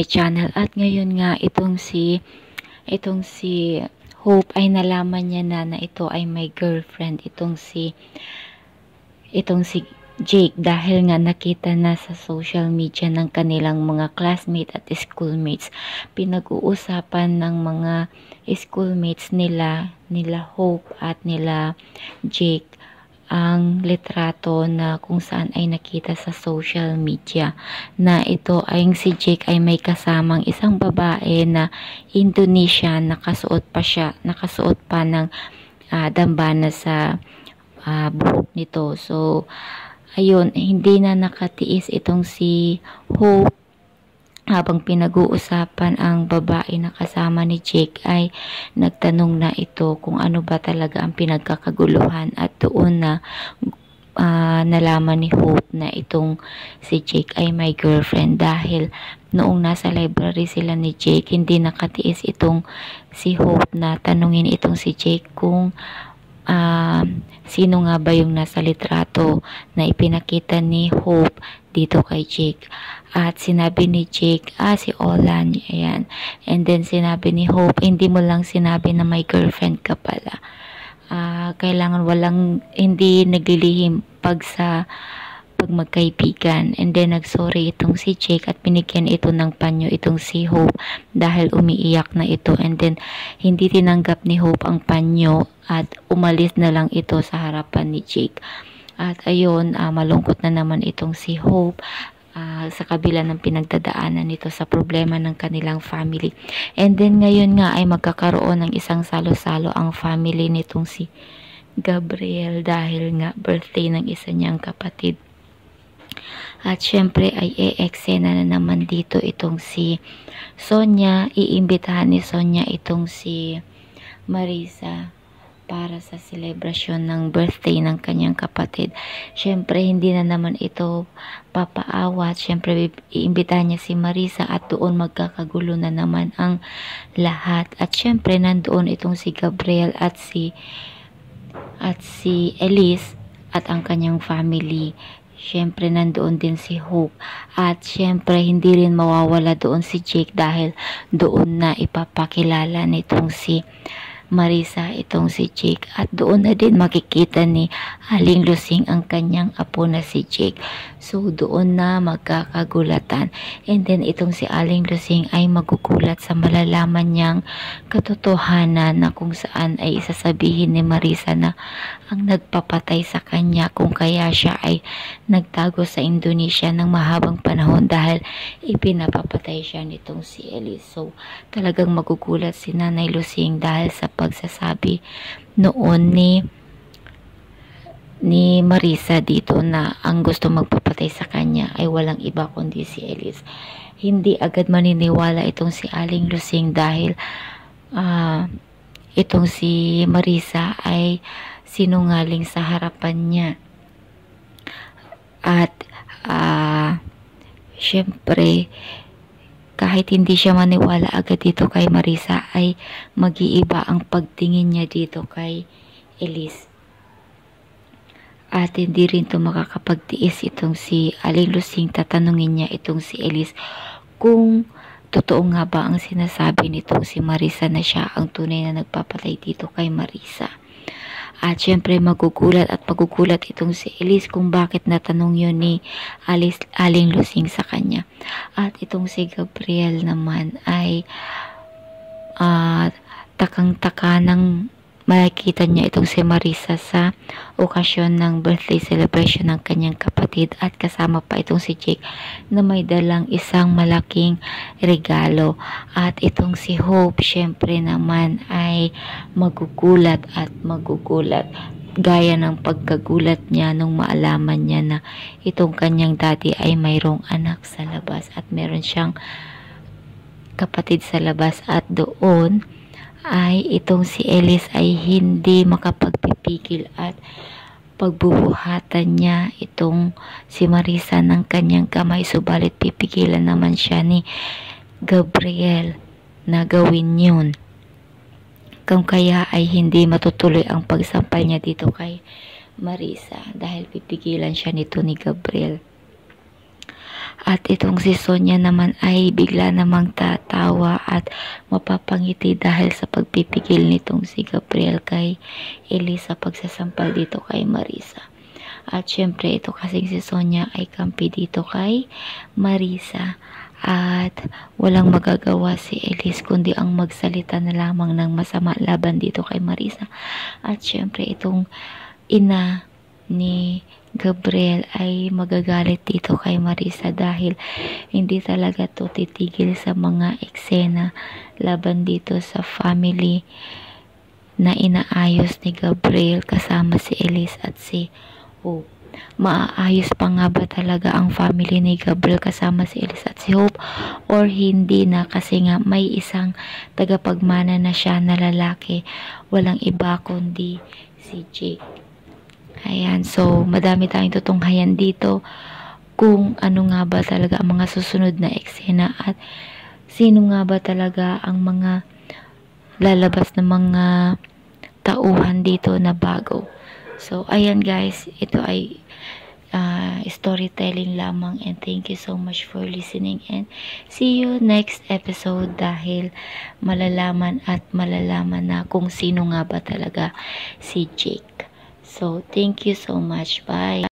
channel. At ngayon nga itong si Hope ay nalaman niya na ito ay may girlfriend, itong si Jake, dahil nga nakita na sa social media ng kanilang mga classmates at schoolmates. Pinag-uusapan ng mga schoolmates nila Hope at nila Jake ang litrato na kung saan ay nakita sa social media na ito ay si Jake ay may kasamang isang babae na Indonesian. Nakasuot pa ng dambana sa buhok nito. So ayun, hindi na nakatiis itong si Hope. Habang pinag-uusapan ang babae na kasama ni Jake ay nagtanong na ito kung ano ba talaga ang pinagkakaguluhan, at doon na nalaman ni Hope na itong si Jake ay may girlfriend, dahil noong nasa library sila ni Jake, hindi nakatiis itong si Hope na tanungin itong si Jake kung sino nga ba yung nasa litrato na ipinakita ni Hope dito kay Jake. At sinabi ni Jake, si Olan, ayan. And then sinabi ni Hope, hindi mo lang sinabi na may girlfriend ka pala. Kailangan hindi naglilihim pag magkaibigan. And then nagsorry itong si Jake at binigyan ito ng panyo itong si Hope dahil umiiyak na ito. And then hindi tinanggap ni Hope ang panyo at umalis na lang ito sa harapan ni Jake. At ayun, malungkot na naman itong si Hope sa kabila ng pinagdadaanan nito sa problema ng kanilang family. And then ngayon nga ay magkakaroon ng isang salo-salo ang family nitong si Gabriel dahil nga birthday ng isa niyang kapatid. At syempre ay e-eksena na naman dito itong si Sonia. Iimbitahan ni Sonia itong si Marisa para sa celebration ng birthday ng kanyang kapatid. Syempre hindi na naman ito papaawat. Syempre iimbitahan niya si Marisa at doon magkakagulo na naman ang lahat. At syempre nandoon itong si Gabriel at si Elise at ang kanyang family. Syempre nandoon din si Hope. At syempre hindi rin mawawala doon si Jake dahil doon na ipapakilala nitong si Marisa itong si Jake, at doon na din makikita ni Aling Lusing ang kanyang apo na si Jake. So doon na magkakagulatan, and then itong si Aling Lusing ay magugulat sa malalaman niyang katotohanan na kung saan ay isasabihin ni Marisa na ang nagpapatay sa kanya kung kaya siya ay nagtago sa Indonesia ng mahabang panahon dahil ipinapapatay siya nitong si Elise. So talagang magugulat si Nanay Lusing dahil sa pagsasabi noon ni Marisa dito na ang gusto magpapatay sa kanya ay walang iba kundi si Elise. Hindi agad maniniwala itong si Aling Lusing dahil itong si Marisa ay sinungaling sa harapan niya. At syempre kahit hindi siya maniwala agad dito kay Marisa ay mag-iiba ang pagtingin niya dito kay Elise. At hindi rin ito makakapagtiis itong si Aling Lusing. Tatanungin niya itong si Elise kung totoo nga ba ang sinasabi nitong si Marisa na siya ang tunay na nagpapatay dito kay Marisa. At syempre magugulat itong si Elise kung bakit natanong yun ni Aling Lusing sa kanya. At itong si Gabriel naman ay takang-taka nang makikita niya itong si Marisa sa okasyon ng birthday celebration ng kanyang kapatid, at kasama pa itong si Jake na may dalang isang malaking regalo. At itong si Hope syempre naman ay magugulat gaya ng pagkagulat niya nung maalaman niya na itong kanyang daddy ay mayroong anak sa labas at meron siyang kapatid sa labas. At doon ay itong si Elise ay hindi makapagpipigil at pagbubuhatan niya itong si Marisa ng kanyang kamay, subalit pipigilan naman siya ni Gabriel na gawin yun. Kung kaya ay hindi matutuloy ang pagsampal niya dito kay Marisa dahil pipigilan siya nito ni Gabriel. At itong si Sonia naman ay bigla namang tatawa at mapapangiti dahil sa pagpipigil nitong si Gabriel kay Elise sa pagsasampal dito kay Marisa. At syempre ito kasing si Sonia ay kampi dito kay Marisa. At walang magagawa si Elise kundi ang magsalita na lamang ng masama laban dito kay Marisa. At syempre itong ina ni Gabriel ay magagalit dito kay Marisa dahil hindi talaga to titigil sa mga eksena laban dito sa family na inaayos ni Gabriel kasama si Elise at si Hope. Maaayos pa nga ba talaga ang family ni Gabriel kasama si Elise at si Hope or hindi na, kasi nga may isang tagapagmana na siya na lalaki, walang iba kundi si Jake. Ayan, so madami tayong tutunghayan dito kung ano nga ba talaga ang mga susunod na eksena at sino nga ba talaga ang mga lalabas na mga tauhan dito na bago. So, ayan guys, ito ay storytelling lamang, and thank you so much for listening and see you next episode dahil malalaman na kung sino nga ba talaga si Jake. So, thank you so much. Bye.